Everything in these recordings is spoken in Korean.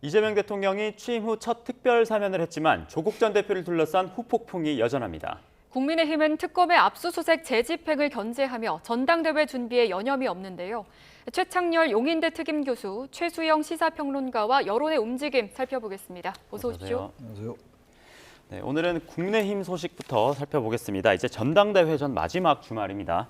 이재명 대통령이 취임 후 첫 특별 사면을 했지만 조국 전 대표를 둘러싼 후폭풍이 여전합니다. 국민의힘은 특검의 압수수색 재집행을 견제하며 전당대회 준비에 여념이 없는데요. 최창렬 용인대 특임교수, 최수영 시사평론가와 여론의 움직임 살펴보겠습니다. 어서 오십시오. 안녕하세요. 네, 오늘은 국민의힘 소식부터 살펴보겠습니다. 이제 전당대회 전 마지막 주말입니다.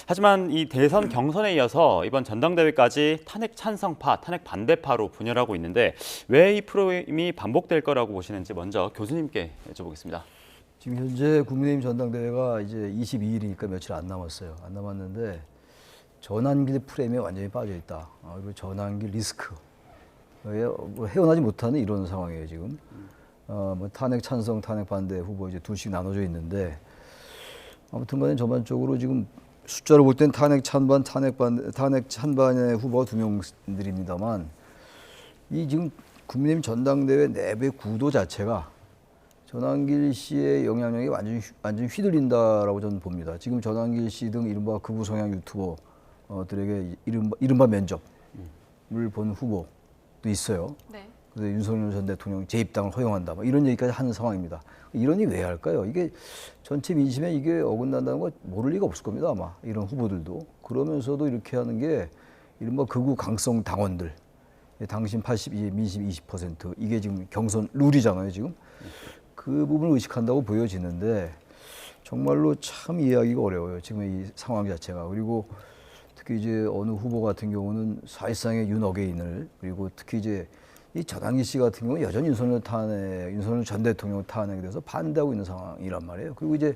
하지만 이 대선 경선에 이어서 이번 전당대회까지 탄핵 찬성파, 탄핵 반대파로 분열하고 있는데 왜 이 프레임이 반복될 거라고 보시는지 먼저 교수님께 여쭤보겠습니다. 지금 현재 국민의힘 전당대회가 이제 22일이니까 며칠 안 남았어요. 안 남았는데 전환길 프레임에 완전히 빠져 있다. 그리고 전환길 리스크. 뭐 헤어나지 못하는 이런 상황이에요 지금. 뭐 탄핵 찬성, 탄핵 반대 후보 이제 둘씩 나눠져 있는데 아무튼간에 전반적으로 지금 숫자로 볼 땐 탄핵 찬반, 탄핵 찬반의 후보가 2명들입니다만 이 지금 국민의힘 전당대회 내부의 구도 자체가 전환길 씨의 영향력이 완전히 휘둘린다라고 저는 봅니다. 지금 전환길 씨 등 이른바 극우 성향 유튜버들에게 이른바 면접을 본 후보도 있어요. 네. 그래서 윤석열 전 대통령 재입당을 허용한다. 뭐 이런 얘기까지 하는 상황입니다. 이런 얘기 왜 할까요? 이게 전체 민심에 이게 어긋난다는 거 모를 리가 없을 겁니다. 아마 이런 후보들도. 그러면서도 이렇게 하는 게 이른바 극우 강성 당원들. 당신 82, 민심 20% 이게 지금 경선 룰이잖아요. 지금. 그 부분을 의식한다고 보여지는데 정말로 참 이해하기가 어려워요. 지금 이 상황 자체가. 그리고 특히 이제 어느 후보 같은 경우는 사실상의 윤어게인을 그리고 특히 이제 이 전환기 씨 같은 경우는 여전히 윤석열 전 대통령 탄핵에 대해서 반대하고 있는 상황이란 말이에요. 그리고 이제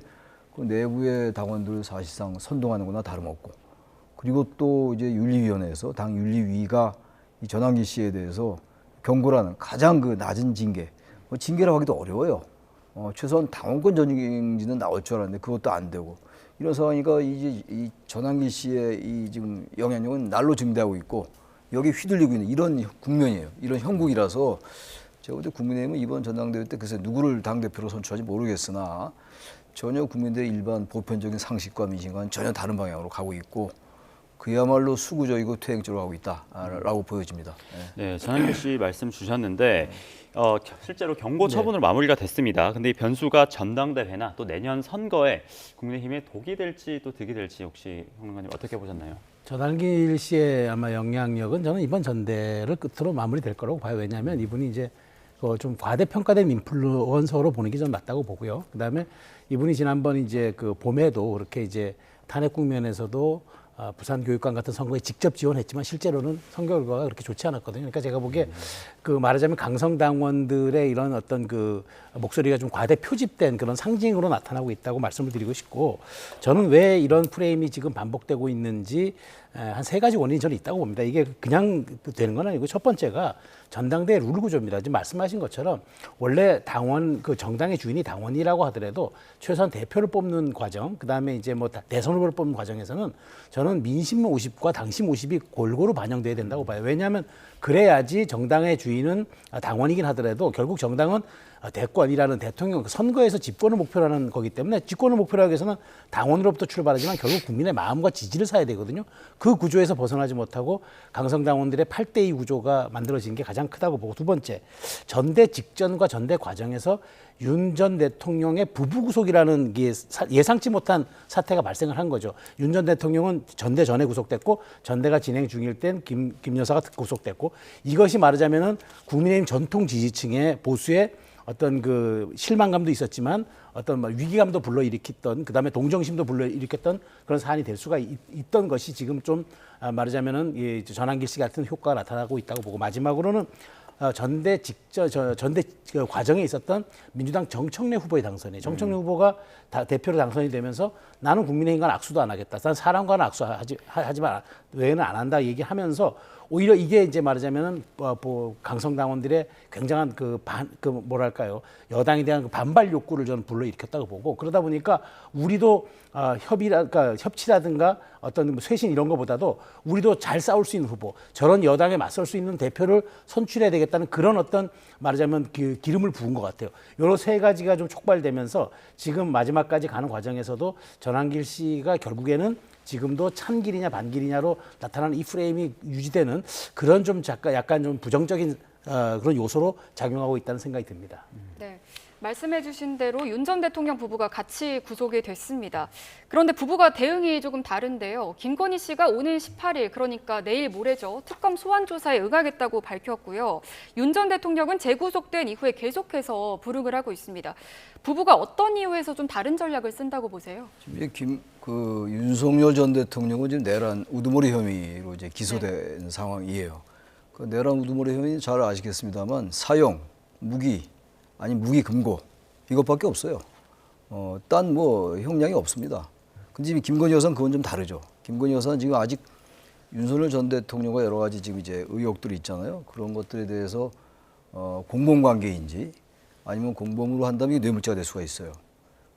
그 내부의 당원들 사실상 선동하는 거나 다름없고 그리고 또 이제 윤리위원회에서 당 윤리위가 이 전환기 씨에 대해서 경고라는 가장 그 낮은 징계, 뭐 징계라고 하기도 어려워요. 최소한 당원권 전용지는 나올 줄 알았는데 그것도 안 되고 이런 상황이니까 이제 이 전환기 씨의 이 지금 영향력은 날로 증대하고 있고 여기 휘둘리고 있는 이런 국면이에요. 이런 형국이라서 제가 볼 때 국민의힘은 이번 전당대회 때 글쎄 누구를 당대표로 선출할지 모르겠으나 전혀 국민들의 일반 보편적인 상식과 민심과는 전혀 다른 방향으로 가고 있고 그야말로 수구적이고 퇴행적으로 가고 있다라고 보여집니다. 네, 전환길 씨 말씀 주셨는데 실제로 경고 처분으로 마무리가 됐습니다. 근데 이 변수가 전당대회나 또 내년 선거에 국민의힘에 독이 될지 또 득이 될지 혹시 평론가님 어떻게 보셨나요? 전환길 씨의 아마 영향력은 저는 이번 전대를 끝으로 마무리될 거라고 봐요. 왜냐하면 이분이 이제 좀 과대평가된 인플루언서로 보는 게 좀 맞다고 보고요. 그다음에 이분이 지난번 이제 그 봄에도 그렇게 이제 탄핵 국면에서도 부산교육감 같은 선거에 직접 지원했지만 실제로는 선거 결과가 그렇게 좋지 않았거든요. 그러니까 제가 보기에 그 말하자면 강성당원들의 이런 어떤 그 목소리가 좀 과대 표집된 그런 상징으로 나타나고 있다고 말씀을 드리고 싶고 저는 왜 이런 프레임이 지금 반복되고 있는지 한 세 가지 원인이 저는 있다고 봅니다. 이게 그냥 되는 건 아니고 첫 번째가 전당대회 룰 구조입니다. 지금 말씀하신 것처럼 원래 당원 그 정당의 주인이 당원이라고 하더라도 최소한 대표를 뽑는 과정, 그다음에 이제 뭐 대선 후보를 뽑는 과정에서는 저는 민심 50과 당심 50이 골고루 반영돼야 된다고 봐요. 왜냐하면 그래야지 정당의 주인은 당원이긴 하더라도 결국 정당은 대권이라는 대통령 선거에서 집권을 목표로 하는 거기 때문에 집권을 목표로 하기 위해서는 당원으로부터 출발하지만 결국 국민의 마음과 지지를 사야 되거든요. 그 구조에서 벗어나지 못하고 강성당원들의 8대2 구조가 만들어진 게 가장 크다고 보고 두 번째, 전대 직전과 전대 과정에서 윤 전 대통령의 부부 구속이라는 게 예상치 못한 사태가 발생을 한 거죠. 윤 전 대통령은 전대 전에 구속됐고 전대가 진행 중일 땐 김 여사가 구속됐고 이것이 말하자면은 국민의힘 전통 지지층의 보수의 어떤 그 실망감도 있었지만 어떤 위기감도 불러일으켰던 그다음에 동정심도 불러일으켰던 그런 사안이 될 수가 있던 것이 지금 좀 말하자면은 이 전환길 씨 같은 효과가 나타나고 있다고 보고 마지막으로는 전대 그 과정에 있었던 민주당 정청래 후보의 당선이에요. 정청래 후보가 대표로 당선이 되면서 나는 국민의힘과는 악수도 안 하겠다. 난 사람과는 악수하지만 외에는 안 한다 얘기하면서 오히려 이게 이제 말하자면은 강성당원들의 굉장한 뭐랄까요 여당에 대한 그 반발 욕구를 저는 불러일으켰다고 보고 그러다 보니까 우리도 협치라든가 어떤 쇄신 이런 거보다도 우리도 잘 싸울 수 있는 후보 저런 여당에 맞설 수 있는 대표를 선출해야 되겠다는 그런 어떤 말하자면 기름을 부은 것 같아요. 여러 세 가지가 좀 촉발되면서 지금 마지막까지 가는 과정에서도 전환길 씨가 결국에는 지금도 참길이냐 반길이냐로 나타나는 이 프레임이 유지되는 그런 좀 약간 좀 부정적인 그런 요소로 작용하고 있다는 생각이 듭니다. 네. 말씀해주신 대로 윤 전 대통령 부부가 같이 구속이 됐습니다. 그런데 부부가 대응이 조금 다른데요. 김건희 씨가 오는 18일, 그러니까 내일 모레죠. 특검 소환 조사에 응하겠다고 밝혔고요. 윤 전 대통령은 재구속된 이후에 계속해서 불응을 하고 있습니다. 부부가 어떤 이유에서 좀 다른 전략을 쓴다고 보세요? 지금 이제 윤석열 전 대통령은 지금 내란 우두머리 혐의로 이제 기소된 상황이에요. 그 내란 우두머리 혐의는 잘 아시겠습니다만 사형, 무기, 아니 무기 금고 이것밖에 없어요. 딴 뭐 형량이 없습니다. 근데 지금 김건희 여사는 그건 좀 다르죠. 김건희 여사는 지금 아직 윤석열 전 대통령과 여러 가지 지금 이제 의혹들이 있잖아요. 그런 것들에 대해서 공범관계인지 아니면 공범으로 한다면 이게 뇌물죄가 될 수가 있어요.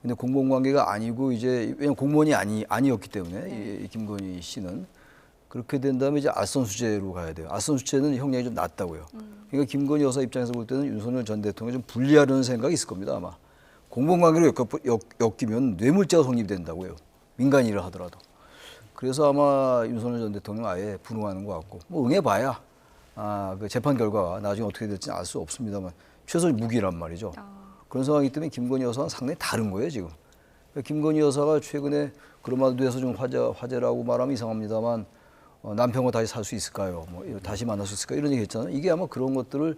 근데 공범관계가 아니고 이제 왜냐면 공무원이 아니었기 때문에 이 김건희 씨는 그렇게 된다면 이제 알선수재로 가야 돼요. 알선수재는 형량이 좀 낮다고요. 그러니까 김건희 여사 입장에서 볼 때는 윤석열 전 대통령을 좀 분리하려는 생각이 있을 겁니다, 아마. 공범관계로 엮이면 뇌물죄가 성립이 된다고요. 민간 일을 하더라도. 그래서 아마 윤석열 전 대통령 아예 불응하는 것 같고, 뭐 응해봐야 그 재판 결과가 나중에 어떻게 될지는 알 수 없습니다만 최소 무기란 말이죠. 그런 상황이기 때문에 김건희 여사는 상당히 다른 거예요, 지금. 그러니까 김건희 여사가 최근에 그런 말도 해서 좀 화제라고 말하면 이상합니다만 남편과 다시 살 수 있을까요? 뭐 다시 만날 수 있을까요? 이런 얘기 했잖아요. 이게 아마 그런 것들을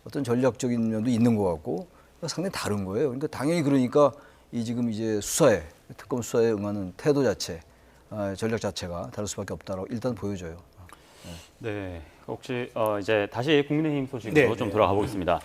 어떤 전략적인 면도 있는 것 같고 상당히 다른 거예요. 그러니까 당연히 그러니까 이 지금 이제 특검 수사에 응하는 태도 자체, 전략 자체가 다를 수밖에 없다라고 일단 보여져요. 네, 혹시 이제 다시 국민의힘 소식으로 네, 좀 네. 돌아가 보겠습니다.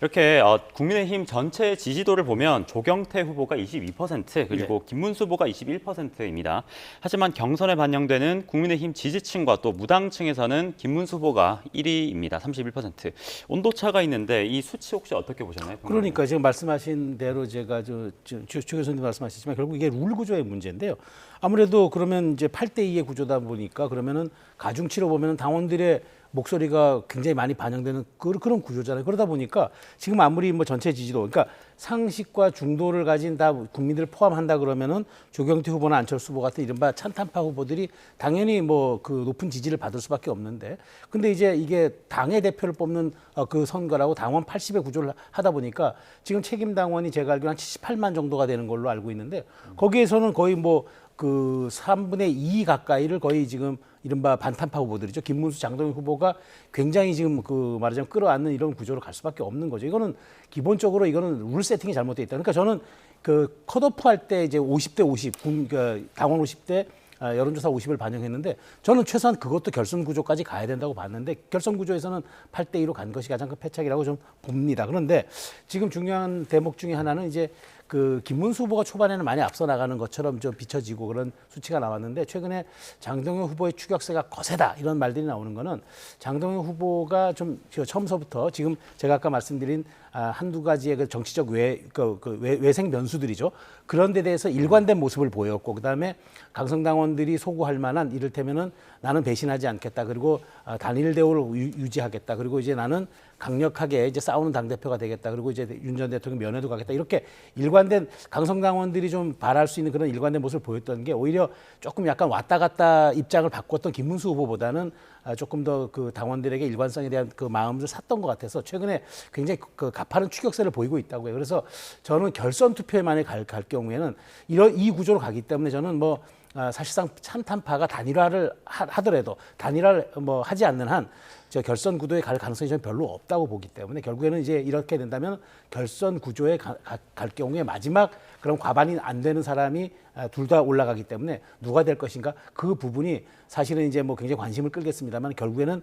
이렇게 국민의힘 전체 지지도를 보면 조경태 후보가 22% 그리고 김문수 후보가 21%입니다. 하지만 경선에 반영되는 국민의힘 지지층과 또 무당층에서는 김문수 후보가 1위입니다. 31%. 온도차가 있는데 이 수치 혹시 어떻게 보셨나요? 그러니까 지금 말씀하신 대로 제가 최 교수님 말씀하셨지만 결국 이게 룰 구조의 문제인데요. 아무래도 그러면 이제 8대2의 구조다 보니까 그러면은 가중치로 보면은 당원들의 목소리가 굉장히 많이 반영되는 그런 구조잖아요. 그러다 보니까 지금 아무리 뭐 전체 지지도, 그러니까 상식과 중도를 가진 다 국민들을 포함한다 그러면은 조경태 후보나 안철수 후보 같은 이른바 찬탄파 후보들이 당연히 뭐 그 높은 지지를 받을 수밖에 없는데, 근데 이제 이게 당의 대표를 뽑는 그 선거라고 당원 80의 구조를 하다 보니까 지금 책임 당원이 제가 알기로 한 78만 정도가 되는 걸로 알고 있는데 거기에서는 거의 뭐 그 3분의 2 가까이를 거의 지금 이른바 반탄파 후보들이죠. 김문수, 장동영 후보가 굉장히 지금 그 말하자면 끌어안는 이런 구조로 갈 수밖에 없는 거죠. 이거는 기본적으로 이거는 룰 세팅이 잘못돼 있다. 그러니까 저는 그 컷오프 할 때 이제 50대 50, 그러니까 당원 50대 여론조사 50을 반영했는데 저는 최소한 그것도 결선 구조까지 가야 된다고 봤는데 결선 구조에서는 8대2로 간 것이 가장 큰 패착이라고 좀 봅니다. 그런데 지금 중요한 대목 중에 하나는 이제 그 김문수 후보가 초반에는 많이 앞서 나가는 것처럼 좀 비춰지고 그런 수치가 나왔는데 최근에 장동영 후보의 추격세가 거세다 이런 말들이 나오는 거는 장동영 후보가 좀 처음서부터 지금 제가 아까 말씀드린 한두 가지의 그 정치적 외생 변수들이죠. 그런 데 대해서 일관된 모습을 보였고 그다음에 강성당원들이 소구할 만한 이를테면은 나는 배신하지 않겠다. 그리고 단일 대우를 유지하겠다. 그리고 이제 나는 강력하게 이제 싸우는 당대표가 되겠다. 그리고 이제 윤 전 대통령 면회도 가겠다. 이렇게 일관된 강성당원들이 좀 바랄 수 있는 그런 일관된 모습을 보였던 게 오히려 조금 약간 왔다 갔다 입장을 바꿨던 김문수 후보보다는 조금 더 그 당원들에게 일관성에 대한 그 마음을 샀던 것 같아서 최근에 굉장히 그 가파른 추격세를 보이고 있다고요. 그래서 저는 결선 투표에 만약 갈 경우에는 이 구조로 가기 때문에 저는 뭐 사실상 찬탄파가 단일화를 하더라도 단일화를 뭐 하지 않는 한 저 결선 구도에 갈 가능성이 저는 별로 없다고 보기 때문에 결국에는 이제 이렇게 된다면 결선 구조에 갈 경우에 마지막 그런 과반이 안 되는 사람이 둘 다 올라가기 때문에 누가 될 것인가 그 부분이 사실은 이제 뭐 굉장히 관심을 끌겠습니다만 결국에는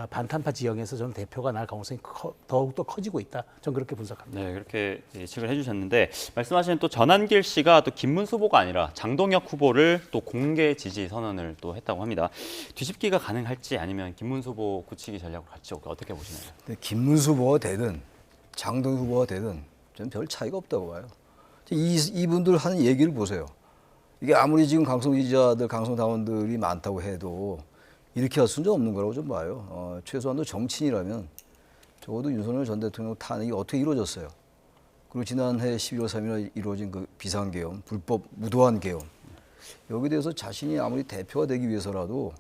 반탄파 지형에서 저는 대표가 날 가능성이 더욱더 커지고 있다. 저는 그렇게 분석합니다. 네, 그렇게 예측을 해주셨는데 말씀하신 또 전한길 씨가 또 김문수 후보가 아니라 장동혁 후보를 또 공개 지지 선언을 또 했다고 합니다. 뒤집기가 가능할지 아니면 김문수 후보 굳히기 전략으로 갈지 어떻게 보시나요? 네, 김문수 후보가 되든 장동혁 후보가 되든 저는 별 차이가 없다고 봐요. 이분들 하는 얘기를 보세요. 이게 아무리 지금 강성 지지자들, 강성 당원들이 많다고 해도 이렇게 할 수는 없는 거라고 좀 봐요. 최소한도 정치인이라면 적어도 윤석열 전 대통령 탄핵이 어떻게 이루어졌어요. 그리고 지난해 11월 3일 이루어진 그 비상계엄, 불법 무도한 계엄. 여기에 대해서 자신이 아무리 대표가 되기 위해서라도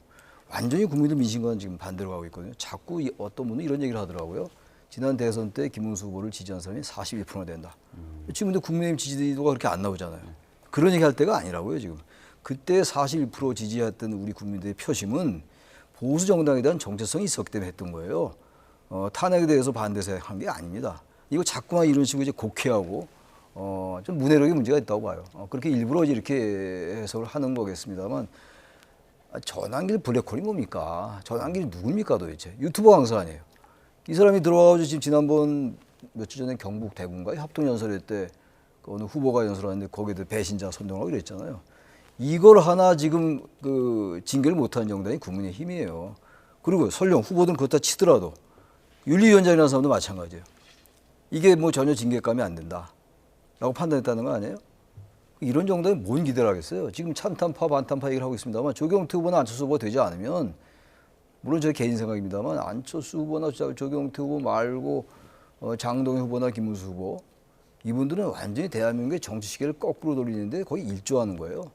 완전히 국민들 민심과는 지금 반대로 가고 있거든요. 자꾸 어떤 분은 이런 얘기를 하더라고요. 지난 대선 때 김문수 후보를 지지한 사람이 41%나 된다. 지금 근데 국민의힘 지지도가 그렇게 안 나오잖아요. 그런 얘기 할 때가 아니라고요, 지금. 그때 41% 지지했던 우리 국민들의 표심은 보수 정당에 대한 정체성이 있었기 때문에 했던 거예요. 탄핵에 대해서 반대해서 한 게 아닙니다. 이거 자꾸만 이런 식으로 이제 곡해하고 좀 문해력의 문제가 있다고 봐요. 그렇게 일부러 이렇게 해석을 하는 거겠습니다만 전환길 블랙홀이 뭡니까? 전환길이 누굽니까 도대체? 유튜버 강사 아니에요. 이 사람이 들어와가지고 지금 지난번 며칠 전에 경북 대구인가 합동연설회 때 그 어느 후보가 연설하는데 거기에 배신자 선동하고 이랬잖아요. 이걸 하나 지금 그 징계를 못하는 정당이 국민의힘이에요. 그리고 설령 후보들은 그렇다 치더라도 윤리위원장이라는 사람도 마찬가지예요. 이게 뭐 전혀 징계감이 안 된다라고 판단했다는 거 아니에요? 이런 정당이 뭔 기대를 하겠어요? 지금 찬탄파 반탄파 얘기를 하고 있습니다만 조경태 후보나 안철수 후보가 되지 않으면 물론 제 개인 생각입니다만 안철수 후보나 조경태 후보 말고 장동현 후보나 김문수 후보 이분들은 완전히 대한민국의 정치 시계를 거꾸로 돌리는데 거의 일조하는 거예요.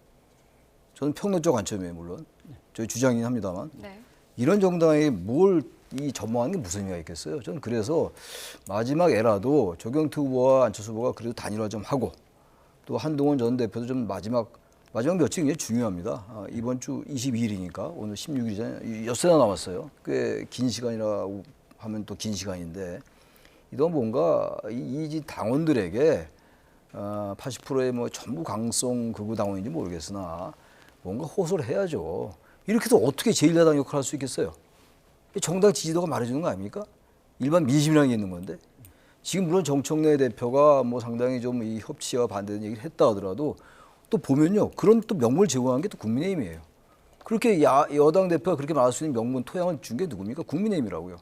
저는 평론적 관점이에요, 물론. 저희 주장이긴 합니다만. 네. 이런 정당에 뭘 이 전망하는 게 무슨 의미가 있겠어요? 저는 그래서 마지막 에라도 조경태 후보와 안철수 후보가 그래도 단일화 좀 하고 또 한동훈 전 대표도 좀 마지막 며칠 굉장히 중요합니다. 이번 주 22일이니까 오늘 16일이잖아요. 엿새나 남았어요. 꽤 긴 시간이라고 하면 또 긴 시간인데 이동안 뭔가 이 당원들에게 80%의 뭐 전부 강성 극우 당원인지 모르겠으나 뭔가 호소를 해야죠. 이렇게 해서 어떻게 제1야당 역할을 할 수 있겠어요? 정당 지지도가 말해주는 거 아닙니까? 일반 민심이라는 게 있는 건데 지금 물론 정청래 대표가 뭐 상당히 좀 이 협치와 반대되는 얘기를 했다 하더라도 또 보면요 그런 또 명분을 제공한 게 또 국민의힘이에요. 그렇게 여당 대표가 그렇게 말할 수 있는 명분 토양을 준 게 누굽니까? 국민의힘이라고요.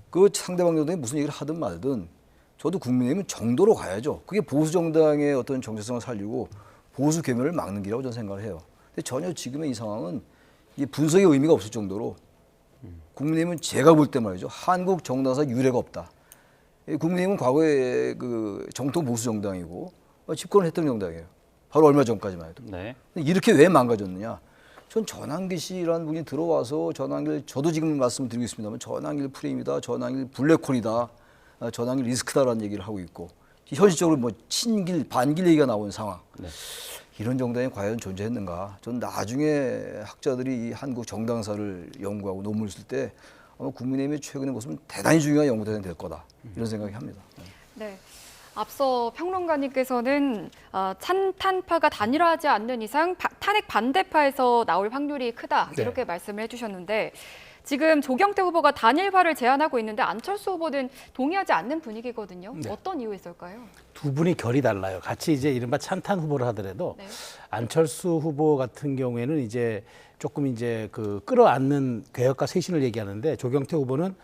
그 상대방 정당이 무슨 얘기를 하든 말든 저도 국민의힘은 정도로 가야죠. 그게 보수 정당의 어떤 정체성을 살리고 보수 괴멸을 막는 길이라고 저는 생각을 해요. 근데 전혀 지금의 이 상황은 이 분석의 의미가 없을 정도로 국민의힘은 제가 볼 때 말이죠. 한국 정당사 유례가 없다. 국민의힘은 과거에 그 정통 보수 정당이고 집권을 했던 정당이에요. 바로 얼마 전까지만 해도. 네. 이렇게 왜 망가졌느냐. 전 전환길 씨라는 분이 들어와서 전환길, 저도 지금 말씀드리고 있습니다만 전환길 프레임이다, 전환길 블랙홀이다, 전환길 리스크다라는 얘기를 하고 있고 현실적으로 뭐 친길, 반길 얘기가 나오는 상황. 네. 이런 정당이 과연 존재했는가? 전 나중에 학자들이 이 한국 정당사를 연구하고 논문을 쓸 때 아마 국민의힘의 최근의 모습은 대단히 중요한 연구대상이 될 거다. 이런 생각이 합니다. 네. 앞서 평론가님께서는 찬탄파가 단일화하지 않는 이상 탄핵 반대파에서 나올 확률이 크다 이렇게 말씀을 해주셨는데 지금 조경태 후보가 단일화를 제안하고 있는데 안철수 후보는 동의하지 않는 분위기거든요. 네. 어떤 이유 있을까요? 두 분이 결이 달라요. 같이 이제 이른바 찬탄 후보를 하더라도 네. 안철수 후보 같은 경우에는 이제 조금 이제 그 끌어안는 개혁과 쇄신을 얘기하는데 조경태 후보는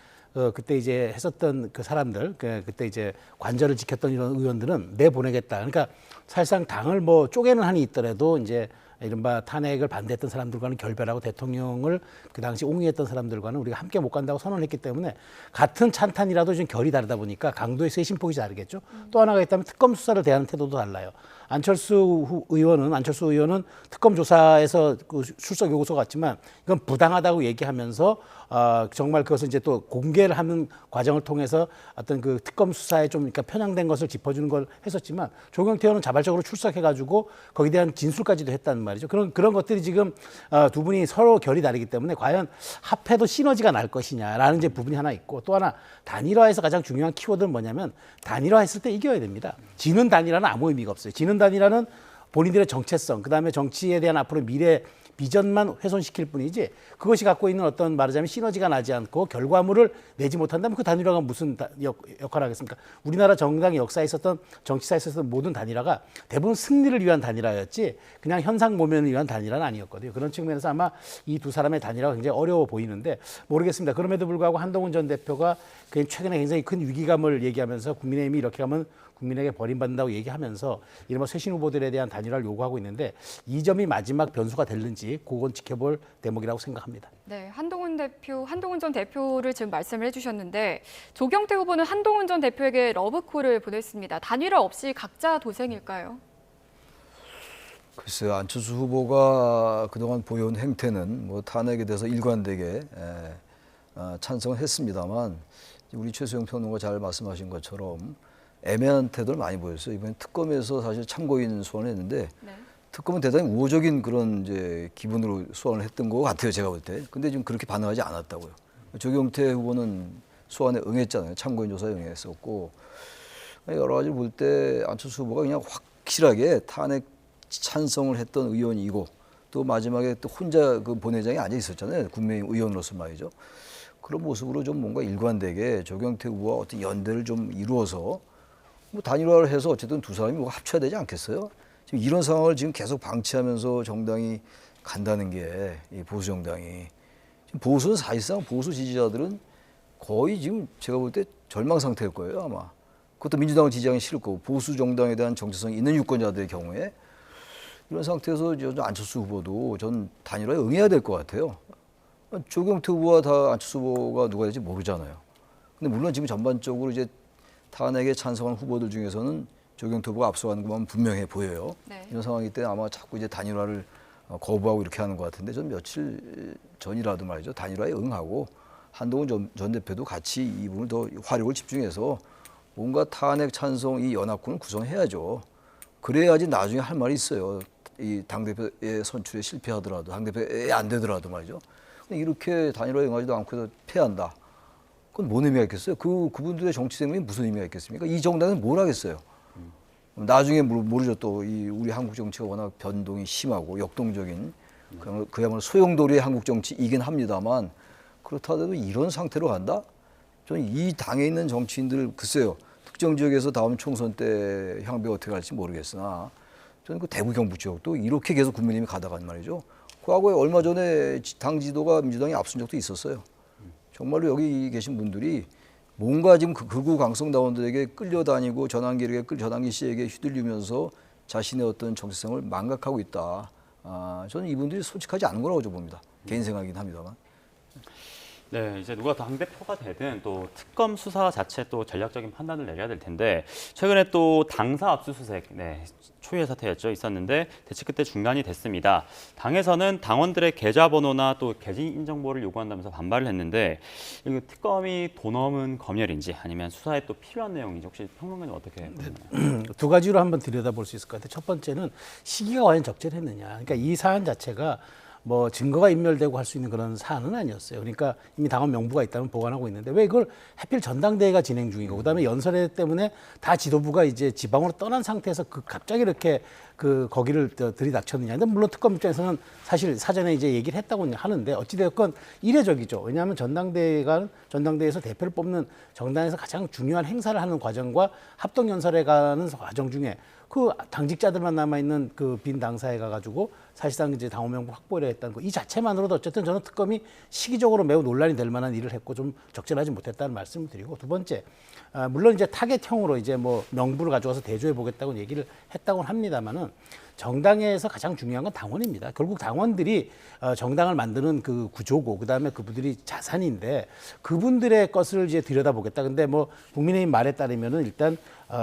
그때 이제 했었던 그 사람들, 그때 이제 관절을 지켰던 이런 의원들은 내보내겠다. 그러니까 사실상 당을 뭐 쪼개는 한이 있더라도 이제 이른바 탄핵을 반대했던 사람들과는 결별하고 대통령을 그 당시 옹호했던 사람들과는 우리가 함께 못 간다고 선언했기 때문에 같은 찬탄이라도 좀 결이 다르다 보니까 강도의 쇄신폭이 다르겠죠. 또 하나가 있다면 특검 수사를 대하는 태도도 달라요. 안철수 의원은 특검 조사에서 그 출석 요구서가 왔지만 이건 부당하다고 얘기하면서 정말 그것을 이제 또 공개를 하는 과정을 통해서 어떤 그 특검 수사에 좀 그러니까 편향된 것을 짚어주는 걸 했었지만 조경태 의원은 자발적으로 출석해가지고 거기에 대한 진술까지도 했다는 말이죠. 그런 것들이 지금 두 분이 서로 결이 다르기 때문에 과연 합해도 시너지가 날 것이냐라는 이제 부분이 하나 있고 또 하나 단일화에서 가장 중요한 키워드는 뭐냐면 단일화했을 때 이겨야 됩니다. 지는 단일화는 아무 의미가 없어요. 지는 단일화는 본인들의 정체성, 그다음에 정치에 대한 앞으로 미래 비전만 훼손시킬 뿐이지 그것이 갖고 있는 어떤 말하자면 시너지가 나지 않고 결과물을 내지 못한다면 그 단일화가 무슨 역할을 하겠습니까? 우리나라 정당 역사에 있었던 정치사에 있었던 모든 단일화가 대부분 승리를 위한 단일화였지 그냥 현상 모면을 위한 단일화는 아니었거든요. 그런 측면에서 아마 이 두 사람의 단일화가 굉장히 어려워 보이는데 모르겠습니다. 그럼에도 불구하고 한동훈 전 대표가 최근에 굉장히 큰 위기감을 얘기하면서 국민의힘이 이렇게 하면 국민에게 버림받는다고 얘기하면서 이른바 쇄신 후보들에 대한 단일화를 요구하고 있는데 이 점이 마지막 변수가 될는지 그건 지켜볼 대목이라고 생각합니다. 네, 한동훈 전 대표를 지금 말씀을 해주셨는데 조경태 후보는 한동훈 전 대표에게 러브콜을 보냈습니다. 단일화 없이 각자 도생일까요? 글쎄요, 안철수 후보가 그동안 보여온 행태는 뭐 탄핵에 대해서 일관되게 찬성을 했습니다만 우리 최수영 평론가 잘 말씀하신 것처럼 애매한 태도를 많이 보였어요. 이번에 특검에서 사실 참고인 소환을 했는데 네. 특검은 대단히 우호적인 그런 이제 기분으로 소환을 했던 것 같아요. 제가 볼 때. 근데 지금 그렇게 반응하지 않았다고요. 조경태 후보는 소환에 응했잖아요. 참고인 조사에 응했었고 여러 가지를 볼 때 안철수 후보가 그냥 확실하게 탄핵 찬성을 했던 의원이고 또 마지막에 또 혼자 그 본회장에 앉아 있었잖아요. 국민의힘 의원으로서 말이죠. 그런 모습으로 좀 뭔가 일관되게 조경태 후보와 어떤 연대를 좀 이루어서 뭐 단일화를 해서 어쨌든 두 사람이 뭐 합쳐야 되지 않겠어요? 지금 이런 상황을 지금 계속 방치하면서 정당이 간다는 게 이 보수 정당이 지금 보수는 사실상 보수 지지자들은 거의 지금 제가 볼 때 절망 상태일 거예요 아마. 그것도 민주당을 지지하기 싫을 거고 보수 정당에 대한 정체성이 있는 유권자들의 경우에 이런 상태에서 안철수 후보도 전 단일화에 응해야 될 것 같아요. 조경태 후보와 다 안철수 후보가 누가 될지 모르잖아요. 근데 물론 지금 전반적으로 이제 탄핵에 찬성한 후보들 중에서는 조경태 후보가 앞서가는 것만 분명해 보여요. 네. 이런 상황이기 때문에 아마 자꾸 이제 단일화를 거부하고 이렇게 하는 것 같은데 전 며칠 전이라도 말이죠. 단일화에 응하고 한동훈 전 대표도 같이 이 부분을 더 화력을 집중해서 뭔가 탄핵 찬성 이 연합군을 구성해야죠. 그래야지 나중에 할 말이 있어요. 이 당대표의 선출에 실패하더라도 당대표에 안 되더라도 말이죠. 근데 이렇게 단일화에 응하지도 않고 해서 패한다. 그건 뭔 의미가 있겠어요? 그분들의 정치 생명이 무슨 의미가 있겠습니까? 이 정당은 뭘 하겠어요? 나중에 모르죠. 또 이 우리 한국 정치가 워낙 변동이 심하고 역동적인 그야말로 소용돌이의 한국 정치이긴 합니다만 그렇다 하더라도 이런 상태로 간다? 저는 이 당에 있는 정치인들 글쎄요. 특정 지역에서 다음 총선 때 향배 어떻게 갈지 모르겠으나 저는 그 대구 경북 지역도 이렇게 계속 국민의힘이 가다간 말이죠. 과거에 얼마 전에 당 지도가 민주당이 앞선 적도 있었어요. 정말로 여기 계신 분들이 뭔가 지금 극우 강성당원들에게 끌려다니고 전환기 씨에게 휘둘리면서 자신의 어떤 정체성을 망각하고 있다. 저는 이분들이 솔직하지 않은 거라고 좀 봅니다. 개인 생각이긴 합니다만. 네, 이제 누가 당대표가 되든 또 특검 수사 자체 또 전략적인 판단을 내려야 될 텐데 최근에 또 당사 압수수색, 초유의 사태였죠, 있었는데 대체 그때 중단이 됐습니다. 당에서는 당원들의 계좌번호나 또 개인 인정보를 요구한다면서 반발을 했는데 이거 특검이 도 넘은 검열인지 아니면 수사에 또 필요한 내용인지 혹시 평론가님 어떻게 보나요? 두 가지로 한번 들여다볼 수 있을 것 같아요. 첫 번째는 시기가 과연 적절했느냐. 그러니까 이 사안 자체가 뭐 증거가 인멸되고 할 수 있는 그런 사안은 아니었어요. 그러니까 이미 당원 명부가 있다면 보관하고 있는데 왜 이걸 하필 전당대회가 진행 중이고 그다음에 연설회 때문에 다 지도부가 이제 지방으로 떠난 상태에서 갑자기 이렇게 거기를 들이닥쳤느냐. 근데 물론 특검 입장에서는 사실 사전에 이제 얘기를 했다고 하는데 어찌되었건 이례적이죠. 왜냐하면 전당대회에서 대표를 뽑는 정당에서 가장 중요한 행사를 하는 과정과 합동연설회 가는 과정 중에 그 당직자들만 남아있는 그 빈 당사에 가가지고 사실상 이제 당원 명부 확보를 했다는 거 이 자체만으로도 어쨌든 저는 특검이 시기적으로 매우 논란이 될 만한 일을 했고 좀 적절하지 못했다는 말씀을 드리고 두 번째 물론 이제 타겟형으로 이제 뭐 명부를 가져와서 대조해 보겠다고 얘기를 했다고는 합니다만은 정당에서 가장 중요한 건 당원입니다. 결국 당원들이 정당을 만드는 그 구조고 그다음에 그분들이 자산인데 그분들의 것을 이제 들여다보겠다. 근데 뭐 국민의힘 말에 따르면은 일단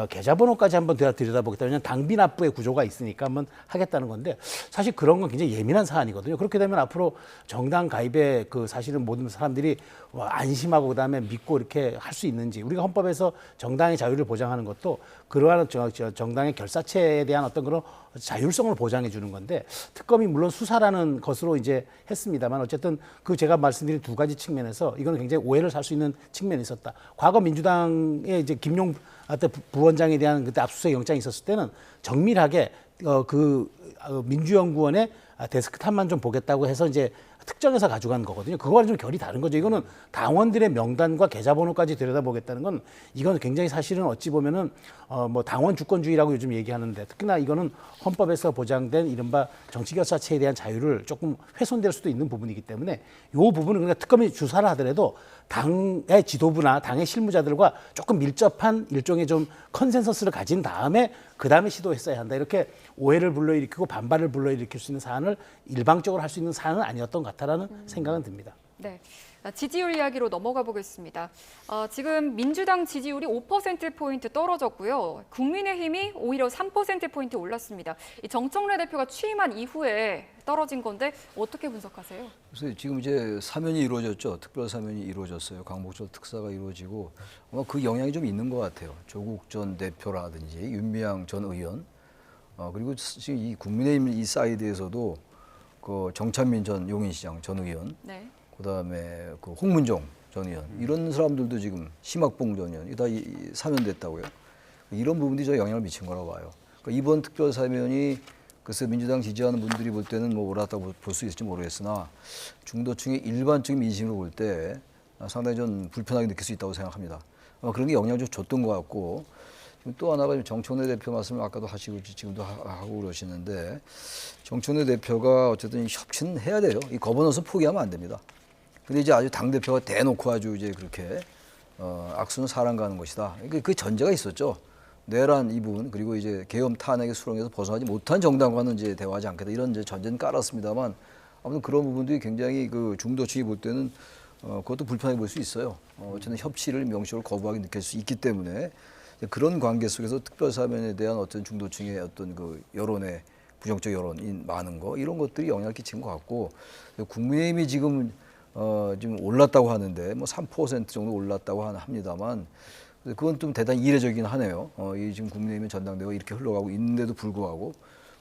계좌번호까지 한번 들여다보겠다. 왜냐하면 당비 납부의 구조가 있으니까 한번 하겠다는 건데 사실 그런 건 굉장히 예민한 사안이거든요. 그렇게 되면 앞으로 정당 가입에 그 사실은 모든 사람들이 안심하고 그다음에 믿고 이렇게 할 수 있는지 우리가 헌법에서 정당의 자유를 보장하는 것도 그러한 정당의 결사체에 대한 어떤 그런 자율성을 보장해 주는 건데 특검이 물론 수사라는 것으로 이제 했습니다만 어쨌든 그 제가 말씀드린 두 가지 측면에서 이거는 굉장히 오해를 살 수 있는 측면이 있었다. 과거 민주당의 이제 김용 부원장에 대한 그때 압수수색 영장이 있었을 때는 정밀하게 민주연구원의 데스크 탑만 좀 보겠다고 해서 이제 특정해서 가져간 거거든요. 그거와는 좀 결이 다른 거죠. 이거는 당원들의 명단과 계좌번호까지 들여다보겠다는 건 이건 굉장히 사실은 어찌 보면은 뭐 당원 주권주의라고 요즘 얘기하는데 특히나 이거는 헌법에서 보장된 이른바 정치결사체에 대한 자유를 조금 훼손될 수도 있는 부분이기 때문에 이 부분은 그러니까 특검이 주사를 하더라도 당의 지도부나 당의 실무자들과 조금 밀접한 일종의 좀 컨센서스를 가진 다음에 그다음에 시도했어야 한다. 이렇게 오해를 불러일으키고 반발을 불러일으킬 수 있는 사안을 일방적으로 할 수 있는 사안은 아니었던 것 같다라는 생각은 듭니다. 네. 지지율 이야기로 넘어가 보겠습니다. 지금 민주당 지지율이 5%포인트 떨어졌고요. 국민의힘이 오히려 3%포인트 올랐습니다. 이 정청래 대표가 취임한 이후에 떨어진 건데 어떻게 분석하세요? 그래서 지금 이제 사면이 이루어졌죠. 특별 사면이 이루어졌어요. 광복절 특사가 이루어지고 아마 그 영향이 좀 있는 것 같아요. 조국 전 대표라든지 윤미향 전 의원, 그리고 지금 이 국민의힘 이 사이드에서도 그 정찬민 전 용인시장 전 의원, 네. 그다음에 그 홍문종 전 의원 이런 사람들도 지금 심학봉 전 의원 다 사면됐다고요. 이런 부분들이 저 영향을 미친 거라고 봐요. 그러니까 이번 특별 사면이 글쎄 민주당 지지하는 분들이 볼 때는 뭐 옳았다고 볼 수 있을지 모르겠으나 중도층의 일반적인 민심으로 볼 때 상당히 좀 불편하게 느낄 수 있다고 생각합니다. 그런 게 영향을 좀 줬던 것 같고 또 하나가 정청래 대표 말씀을 아까도 하시고 지금도 하고 그러시는데 정청래 대표가 어쨌든 협치는 해야 돼요. 이 거버넌스 포기하면 안 됩니다. 근데 이제 아주 당 대표가 대놓고 아주 이제 그렇게 악수는 사람 가는 것이다. 그 전제가 있었죠. 내란 이분 그리고 이제 계엄 탄핵의 수렁에서 벗어나지 못한 정당과는 이제 대화하지 않겠다 이런 이제 전제는 깔았습니다만 아무튼 그런 부분들이 굉장히 그 중도층이 볼 때는 그것도 불편하게 볼 수 있어요. 어쨌든 협치를 명시적으로 거부하게 느낄 수 있기 때문에 그런 관계 속에서 특별사면에 대한 어떤 중도층의 어떤 그 여론의 부정적 여론이 많은 거 이런 것들이 영향을 끼친 것 같고 국민의힘이 지금 올랐다고 하는데 뭐 3% 정도 올랐다고 합니다만 그건 좀 대단히 이례적이긴 하네요. 이 지금 국민의힘 전당대회가 이렇게 흘러가고 있는데도 불구하고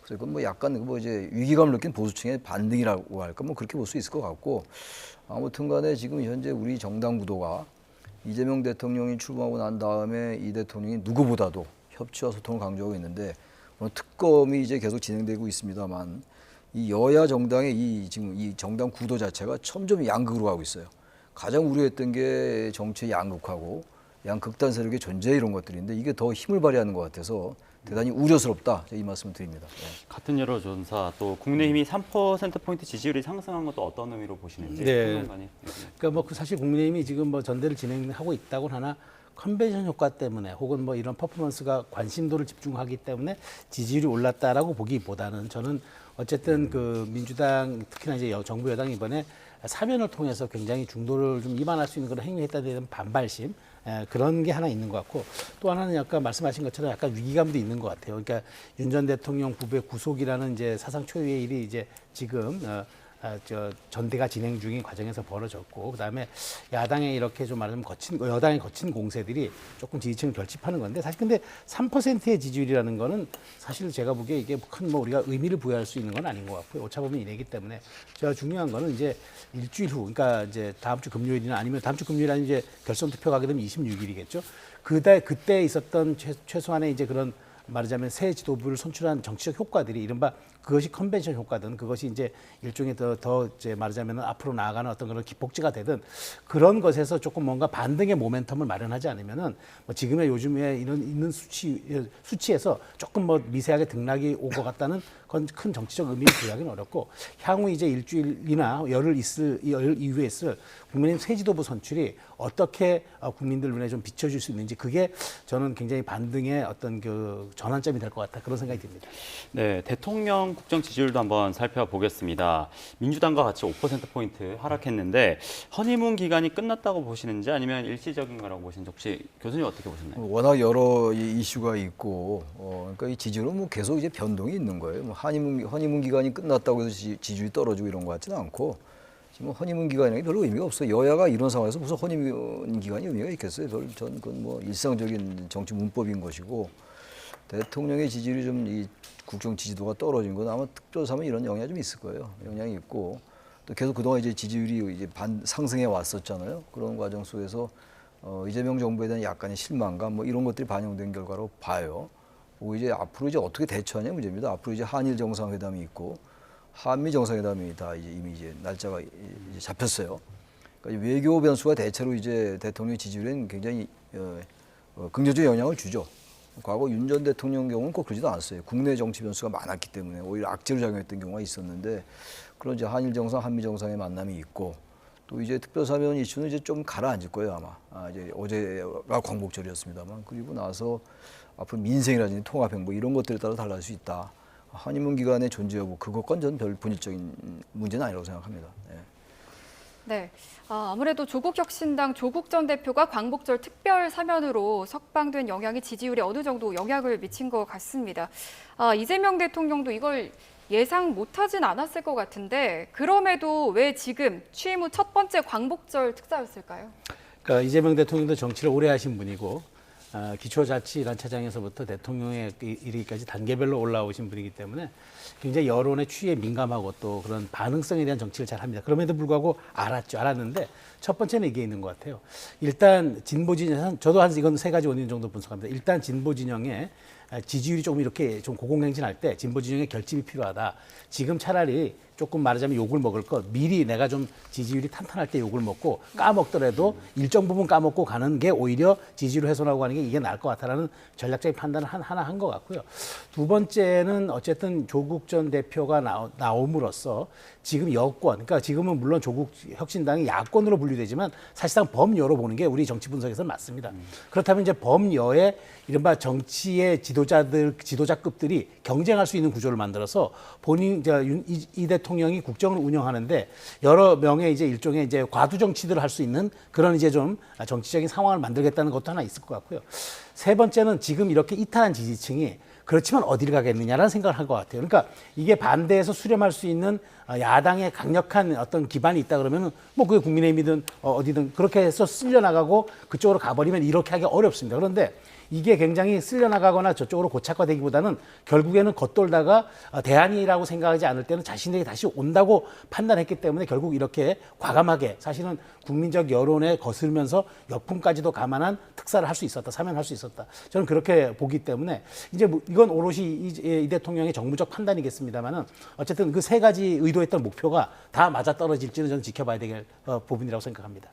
그래서 그건 뭐 약간 뭐 이제 위기감을 느낀 보수층의 반등이라고 할까 뭐 그렇게 볼 수 있을 것 같고 아무튼간에 지금 현재 우리 정당 구도가 이재명 대통령이 출범하고 난 다음에 이 대통령이 누구보다도 협치와 소통을 강조하고 있는데 특검이 이제 계속 진행되고 있습니다만 이 여야 정당의 지금 이 정당 구도 자체가 점점 양극으로 가고 있어요. 가장 우려했던 게 정치의 양극화고 양극단 세력의 존재 이런 것들인데 이게 더 힘을 발휘하는 것 같아서 대단히 우려스럽다 이 말씀을 드립니다. 네. 같은 여론조사 또 국민의힘이 3%포인트 지지율이 상승한 것도 어떤 의미로 보시는지 네. 평론가님. 그러니까 뭐 사실 국민의힘이 지금 뭐 전대를 진행하고 있다고 하나 컨벤션 효과 때문에 혹은 뭐 이런 퍼포먼스가 관심도를 집중하기 때문에 지지율이 올랐다라고 보기보다는 저는 어쨌든 그 민주당 특히나 이제 정부 여당이 이번에 사면을 통해서 굉장히 중도를 좀 이반할 수 있는 그런 행위했다에 대한 반발심 그런 게 하나 있는 것 같고 또 하나는 약간 말씀하신 것처럼 약간 위기감도 있는 것 같아요. 그러니까 윤 전 대통령 부부의 구속이라는 이제 사상 초유의 일이 이제 지금 전대가 진행 중인 과정에서 벌어졌고 그다음에 야당의 이렇게 좀 말하자면 여당의 거친 공세들이 조금 지지층을 결집하는 건데 사실 근데 3%의 지지율이라는 거는 사실 제가 보기에 이게 큰 뭐 우리가 의미를 부여할 수 있는 건 아닌 것 같고요. 오차범위 이내이기 때문에 제가 중요한 거는 이제 일주일 후 그러니까 이제 다음 주 금요일이나 아니면 다음 주 금요일 아니면 이제 결선 투표가 하게 되면 26일이겠죠. 그때 있었던 최소한의 이제 그런 말하자면 새 지도부를 선출한 정치적 효과들이 이른바 그것이 컨벤션 효과든 그것이 이제 일종의 더 이제 말하자면 앞으로 나아가는 어떤 그런 기폭제가 되든 그런 것에서 조금 뭔가 반등의 모멘텀을 마련하지 않으면은 뭐 지금의 요즘에 있는 수치에서 조금 뭐 미세하게 등락이 올 것 같다는 건 큰 정치적 의미를 부여하기는 어렵고 향후 이제 일주일이나 열 이후에 있을 국민의힘 새 지도부 선출이 어떻게 국민들 눈에 좀 비춰줄 수 있는지 그게 저는 굉장히 반등의 어떤 그 전환점이 될 것 같다 그런 생각이 듭니다. 네, 대통령 국정 지지율도 한번 살펴보겠습니다. 민주당과 같이 5%포인트 하락했는데 허니문 기간이 끝났다고 보시는지 아니면 일시적인 거라고 보시는지 혹시 교수님 어떻게 보셨나요? 워낙 여러 이슈가 있고 그러니까 이 지지율은 뭐 계속 이제 변동이 있는 거예요. 뭐 허니문 기간이 끝났다고 해서 지지율이 떨어지고 이런 것 같지는 않고 지금 허니문 기간이라는 게 별로 의미가 없어요. 여야가 이런 상황에서 무슨 허니문 기간이 의미가 있겠어요? 전 그건 뭐 일상적인 정치 문법인 것이고 대통령의 지지율이 좀 이 국정 지지도가 떨어진 건 아마 특별사면 이런 영향이 좀 있을 거예요. 영향이 있고 또 계속 그동안 이제 지지율이 이제 상승해 왔었잖아요. 그런 과정 속에서 이재명 정부에 대한 약간의 실망감 뭐 이런 것들이 반영된 결과로 봐요. 그리고 이제 앞으로 이제 어떻게 대처하냐 문제입니다. 앞으로 이제 한일 정상회담이 있고 한미 정상회담이 다 이미 이제 날짜가 이제 잡혔어요. 그러니까 외교 변수가 대체로 이제 대통령 지지율에는 굉장히 긍정적 영향을 주죠. 과거 윤 전 대통령 경우는 꼭 그러지도 않았어요. 국내 정치 변수가 많았기 때문에 오히려 악재로 작용했던 경우가 있었는데 그런 이제 한일 정상, 한미 정상의 만남이 있고 또 이제 특별사면 이슈는 이제 좀 가라앉을 거예요 아마. 이제 어제가 광복절이었습니다만 그리고 나서 앞으로 민생이라든지 통합행보 이런 것들에 따라 달라질 수 있다. 허니문 기간의 존재 여부 그것건 저는 별 본질적인 문제는 아니라고 생각합니다. 네. 네, 아무래도 조국혁신당 조국 전 대표가 광복절 특별 사면으로 석방된 영향이 지지율에 어느 정도 영향을 미친 것 같습니다. 이재명 대통령도 이걸 예상 못하진 않았을 것 같은데 그럼에도 왜 지금 취임 후 첫 번째 광복절 특사였을까요? 그러니까 이재명 대통령도 정치를 오래 하신 분이고 기초자치단체장에서부터 대통령에 이르기까지 단계별로 올라오신 분이기 때문에 굉장히 여론의 추이에 민감하고 또 그런 반응성에 대한 정치를 잘 합니다. 그럼에도 불구하고 알았는데 첫 번째는 이게 있는 것 같아요. 일단 진보 진영, 저도 한 이건 세 가지 원인 정도 분석합니다. 일단 진보 진영의 지지율이 조금 이렇게 좀 고공행진할 때 진보 진영의 결집이 필요하다. 지금 차라리 조금 말하자면 욕을 먹을 것 미리 내가 좀 지지율이 탄탄할 때 욕을 먹고 까먹더라도 일정 부분 까먹고 가는 게 오히려 지지율 훼손하고 가는 게 이게 나을 것 같다라는 전략적인 판단을 하나 한 것 같고요. 두 번째는 어쨌든 조국 전 대표가 나옴으로써 지금 여권, 그러니까 지금은 물론 조국 혁신당이 야권으로 분류되지만 사실상 범여로 보는 게 우리 정치 분석에서는 맞습니다. 그렇다면 이제 범여의 이른바 정치의 지도자급들이 경쟁할 수 있는 구조를 만들어서 본인 이 대통령이 국정을 운영하는데 여러 명의 이제 일종의 이제 과두 정치들을 할 수 있는 그런 이제 좀 정치적인 상황을 만들겠다는 것도 하나 있을 것 같고요. 세 번째는 지금 이렇게 이탈한 지지층이 그렇지만 어디를 가겠느냐라는 생각을 한 것 같아요. 그러니까 이게 반대해서 수렴할 수 있는 야당의 강력한 어떤 기반이 있다 그러면은 뭐 그게 국민의힘이든 어디든 그렇게 해서 쓸려나가고 그쪽으로 가버리면 이렇게 하기 어렵습니다. 그런데 이게 굉장히 쓸려나가거나 저쪽으로 고착화되기보다는 결국에는 겉돌다가 대안이라고 생각하지 않을 때는 자신에게 다시 온다고 판단했기 때문에 결국 이렇게 과감하게 사실은 국민적 여론에 거슬면서 역풍까지도 감안한 특사를 할 수 있었다, 사면할 수 있었다. 저는 그렇게 보기 때문에 이제 뭐 이건 오롯이 이 대통령의 정무적 판단이겠습니다만은 어쨌든 그 세 가지 의도했던 목표가 다 맞아떨어질지는 저는 지켜봐야 될 부분이라고 생각합니다.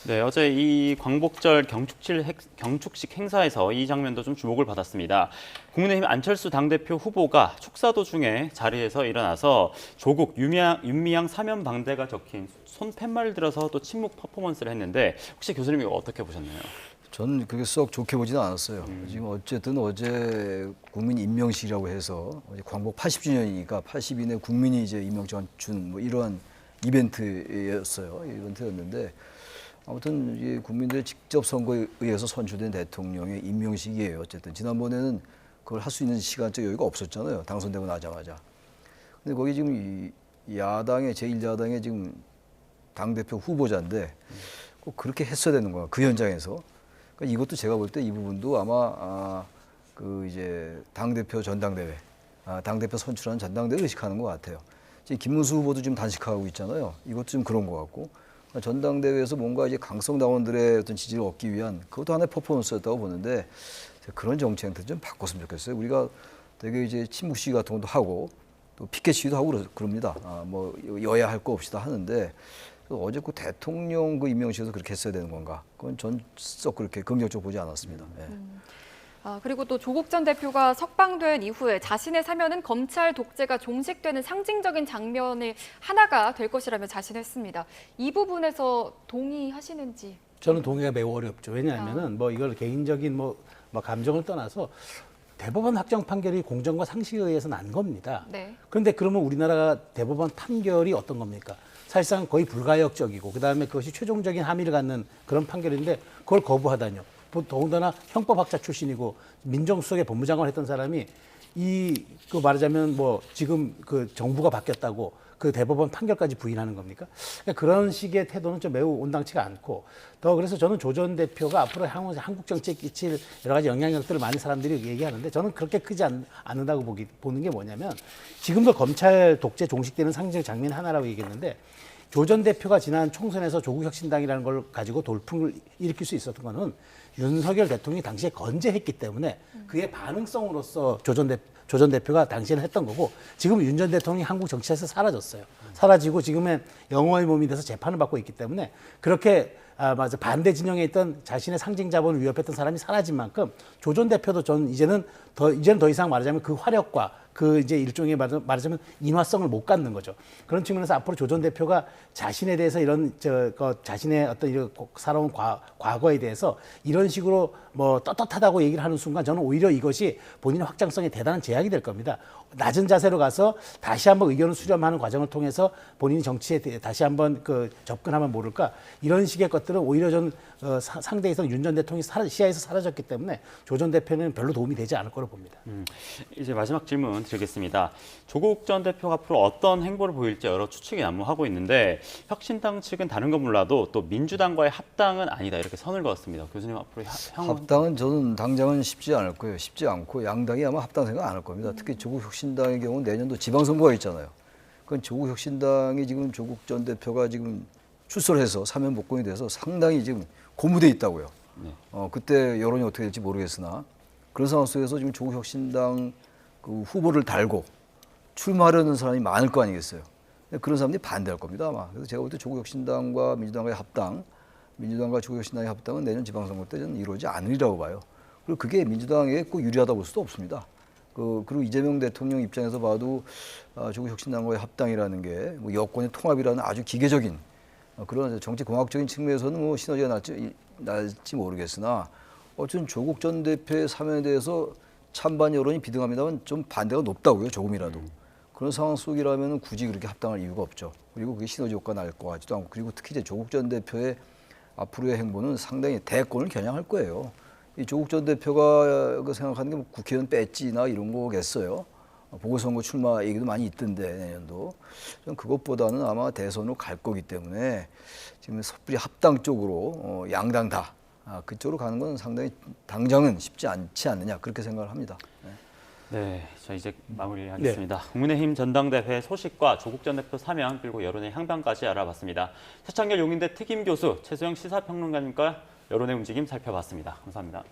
네, 어제 이 광복절 경축식 행사에서 이 장면도 좀 주목을 받았습니다. 국민의힘 안철수 당대표 후보가 축사 도중에 자리에서 일어나서 조국 윤미향 사면 방대가 적힌 손팻말을 들어서 또 침묵 퍼포먼스를 했는데 혹시 교수님 이거 어떻게 보셨나요? 저는 그게 썩 좋게 보지는 않았어요. 지금 어쨌든 어제 국민 임명식이라고 해서 광복 80주년이니까 80인의 국민이 이제 임명장 준 뭐 이러한 이벤트였는데 아무튼 이 국민들의 직접 선거에 의해서 선출된 대통령의 임명식이에요. 어쨌든 지난번에는 그걸 할 수 있는 시간적 여유가 없었잖아요. 당선되고 나자마자. 근데 거기 지금 이 야당의 제1야당의 지금 당대표 후보자인데 꼭 그렇게 했어야 되는 거야. 그 현장에서. 그러니까 이것도 제가 볼 때 이 부분도 아마 그 이제 당대표 전당대회, 당대표 선출하는 전당대회 의식하는 것 같아요. 지금 김문수 후보도 지금 단식하고 있잖아요. 이것도 좀 그런 것 같고. 전당대회에서 뭔가 이제 강성 당원들의 어떤 지지를 얻기 위한 그것도 하나의 퍼포먼스였다고 보는데 그런 정치 행태 좀 바꿨으면 좋겠어요. 우리가 되게 이제 친묵 시위 같은 것도 하고 또 피켓 시위도 하고 그럽니다. 뭐 여야 할 거 없이 다 하는데 어제 그 대통령 그 임명식에서 그렇게 했어야 되는 건가? 그건 전 썩 그렇게 긍정적으로 보지 않았습니다. 네. 그리고 또 조국 전 대표가 석방된 이후에 자신의 사면은 검찰 독재가 종식되는 상징적인 장면의 하나가 될 것이라며 자신했습니다. 이 부분에서 동의하시는지? 저는 동의가 매우 어렵죠. 왜냐하면은 뭐 이걸 개인적인 뭐 감정을 떠나서 대법원 확정 판결이 공정과 상식에 의해서 난 겁니다. 네. 그런데 그러면 우리나라가 대법원 판결이 어떤 겁니까? 사실상 거의 불가역적이고 그다음에 그것이 최종적인 함의를 갖는 그런 판결인데 그걸 거부하다뇨. 더군다나 형법학자 출신이고 민정수석의 법무장관을 했던 사람이 그 말하자면 뭐 지금 그 정부가 바뀌었다고 그 대법원 판결까지 부인하는 겁니까? 그러니까 그런 식의 태도는 좀 매우 온당치가 않고 더 그래서 저는 조 전 대표가 앞으로 한국 정치에 끼칠 여러 가지 영향력들을 많은 사람들이 얘기하는데 저는 그렇게 크지 않는다고 보는 게 뭐냐면 지금도 검찰 독재 종식되는 상징 장면 하나라고 얘기했는데 조 전 대표가 지난 총선에서 조국혁신당이라는 걸 가지고 돌풍을 일으킬 수 있었던 거는 윤석열 대통령이 당시에 건재했기 때문에 그의 반응성으로서 조 전 대표가 당시에는 했던 거고 지금 윤 전 대통령이 한국 정치에서 사라졌어요. 사라지고 지금은 영웅의 몸이 돼서 재판을 받고 있기 때문에 그렇게 반대 진영에 있던 자신의 상징 자본을 위협했던 사람이 사라진 만큼 조 전 대표도 저는 이제는 더 이상 말하자면 그 화력과 그 이제 일종의 말하자면 인화성을 못 갖는 거죠. 그런 측면에서 앞으로 조 전 대표가 자신에 대해서 이런 자신의 어떤 이런 살아온 과거에 대해서 이런 식으로 뭐 떳떳하다고 얘기를 하는 순간 저는 오히려 이것이 본인의 확장성에 대단한 제약이 될 겁니다. 낮은 자세로 가서 다시 한번 의견을 수렴하는 과정을 통해서 본인이 정치에 다시 한번 접근하면 모를까 이런 식의 것들은 오히려 전 상대에서 윤 전 대통령이 시야에서 사라졌기 때문에 조 전 대표는 별로 도움이 되지 않을 거로 봅니다. 이제 마지막 질문 드리겠습니다. 조국 전 대표가 앞으로 어떤 행보를 보일지 여러 추측이 난무하고 있는데 혁신당 측은 다른 건 몰라도 또 민주당과의 합당은 아니다 이렇게 선을 그었습니다. 교수님 앞으로 향후 합당은 저는 당장은 쉽지 않을 거예요. 쉽지 않고 양당이 아마 합당 생각 안 할 겁니다. 특히 조국 혁신당의 경우는 내년도 지방선거가 있잖아요. 그건 조국 혁신당이 지금 조국 전 대표가 지금 출소해서 사면 복권이 돼서 상당히 지금 고무돼 있다고요. 네. 그때 여론이 어떻게 될지 모르겠으나 그런 상황 속에서 지금 조국 혁신당 그 후보를 달고 출마하려는 사람이 많을 거 아니겠어요. 그런 사람들이 반대할 겁니다 아마. 그래서 제가 볼 때 조국 혁신당과 민주당과의 합당, 민주당과 조국 혁신당의 합당은 내년 지방선거 때 저는 이루어지지 않으리라고 봐요. 그리고 그게 민주당에 꼭 유리하다 볼 수도 없습니다. 그리고 이재명 대통령 입장에서 봐도 조국 혁신당과의 합당이라는 게 뭐 여권의 통합이라는 아주 기계적인 그런 정치 공학적인 측면에서는 뭐 시너지가 날지 모르겠으나 어쨌든 조국 전 대표의 사면에 대해서 찬반 여론이 비등합니다만 좀 반대가 높다고요, 조금이라도. 그런 상황 속이라면 굳이 그렇게 합당할 이유가 없죠. 그리고 그게 시너지 효과 날 것 같지도 않고, 그리고 특히 이제 조국 전 대표의 앞으로의 행보는 상당히 대권을 겨냥할 거예요. 이 조국 전 대표가 생각하는 게 뭐 국회의원 배지나 이런 거겠어요. 보궐선거 출마 얘기도 많이 있던데 내년도. 저는 그것보다는 아마 대선으로 갈 거기 때문에 지금 섣불리 합당 쪽으로 양당 다 그쪽으로 가는 건 상당히 당장은 쉽지 않지 않느냐 그렇게 생각을 합니다. 네, 자 이제 마무리하겠습니다. 국민의힘 전당대회 소식과 조국 전 대표 사면 그리고 여론의 향방까지 알아봤습니다. 최창렬 용인대 특임 교수, 최수영 시사평론가님과 여론의 움직임 살펴봤습니다. 감사합니다.